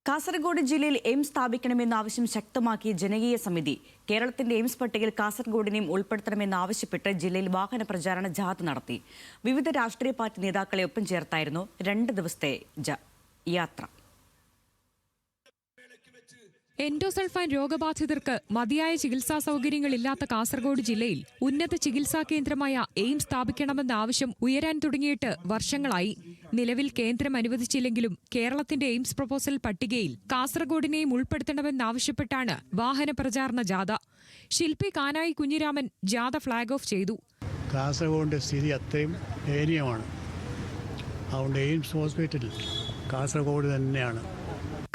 കാസർഗോഡ് ജില്ലയിൽ എയിംസ് സ്ഥാപിക്കണമെന്ന ആവശ്യം ശക്തമാക്കി ജനകീയ സമിതി. കേരളത്തിന്റെ എയിംസ് പട്ടികയിൽ കാസർഗോഡിനെയും ഉൾപ്പെടുത്തണമെന്നാവശ്യപ്പെട്ട് ജില്ലയിൽ വാഹന പ്രചാരണ ജാഥ നടത്തി. വിവിധ രാഷ്ട്രീയ പാർട്ടി നേതാക്കളെ ഒപ്പം ചേർത്തായിരുന്നു 2 ദിവസത്തെ യാത്ര. എൻഡോസൾഫാൻ രോഗബാധിതർക്ക് മതിയായ ചികിത്സാ സൗകര്യങ്ങളില്ലാത്ത കാസർഗോഡ് ജില്ലയിൽ ഉന്നത ചികിത്സാ കേന്ദ്രമായ എയിംസ് സ്ഥാപിക്കണമെന്ന ആവശ്യം ഉയരാൻ തുടങ്ങിയിട്ട് വർഷങ്ങളായി. നിലവിൽ കേന്ദ്രം അനുവദിച്ചില്ലെങ്കിലും കേരളത്തിന്റെ എയിംസ് പ്രപ്പോസൽ പട്ടികയിൽ കാസർഗോഡിനെയും ഉൾപ്പെടുത്തണമെന്നാവശ്യപ്പെട്ടാണ് വാഹന പ്രചാരണ ജാഥ. ശില്പി കാനായി കുഞ്ഞിരാമൻ ജാഥ ഫ്ളാഗ് ഓഫ് ചെയ്തു. കാസർഗോഡിന്റെ സ്ഥിതി അത്രയും ദയനീയമാണ്. അതുകൊണ്ട് എയിംസ് ഹോസ്പിറ്റൽ കാസർഗോഡ് തന്നെയാണ്.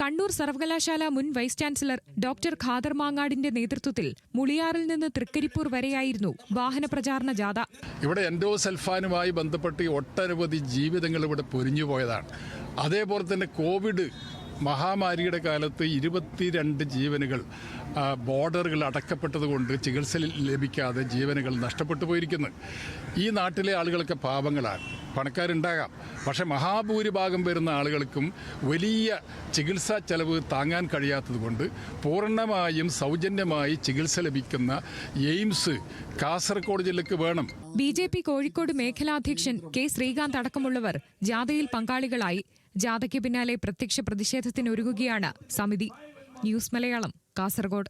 കണ്ണൂർ സർവകലാശാല മുൻ വൈസ് ചാൻസലർ ഡോക്ടർ ഖാദർ മാങ്ങാടിന്റെ നേതൃത്വത്തിൽ മുളിയാറിൽ നിന്ന് തൃക്കരിപ്പൂർ വരെയായിരുന്നു വാഹന പ്രചാരണ ജാഥ. ഇവിടെ എൻഡോസൾഫാനുമായി ബന്ധപ്പെട്ട് ഒട്ടനവധി ജീവിതങ്ങൾ ഇവിടെ പൊരിഞ്ഞുപോയതാണ്. അതേപോലെ തന്നെ കോവിഡ് മഹാമാരിയുടെ കാലത്ത് 22 ജീവനുകൾ ബോർഡറുകൾ അടക്കപ്പെട്ടതുകൊണ്ട് ചികിത്സ ലഭിക്കാതെ ജീവനുകൾ നഷ്ടപ്പെട്ടു പോയിരിക്കുന്നു. ഈ നാട്ടിലെ ആളുകളൊക്കെ പാവങ്ങളാണ്, പണക്കാരുണ്ടാകാം. പക്ഷേ മഹാഭൂരിഭാഗം വരുന്ന ആളുകൾക്കും വലിയ ചികിത്സാ ചെലവ് താങ്ങാൻ കഴിയാത്തതുകൊണ്ട് പൂർണ്ണമായും സൗജന്യമായി ചികിത്സ ലഭിക്കുന്ന എയിംസ് കാസർഗോഡ് ജില്ലയ്ക്ക് വേണം. BJP കോഴിക്കോട് മേഖലാധ്യക്ഷൻ കെ ശ്രീകാന്ത് അടക്കമുള്ളവർ ജാഥയിൽ പങ്കാളികളായി. ജാഥയ്ക്ക് പിന്നാലെ പ്രത്യക്ഷ പ്രതിഷേധത്തിനൊരുങ്ങുകയാണ് സമിതി. ന്യൂസ് മലയാളം, കാസർഗോഡ്.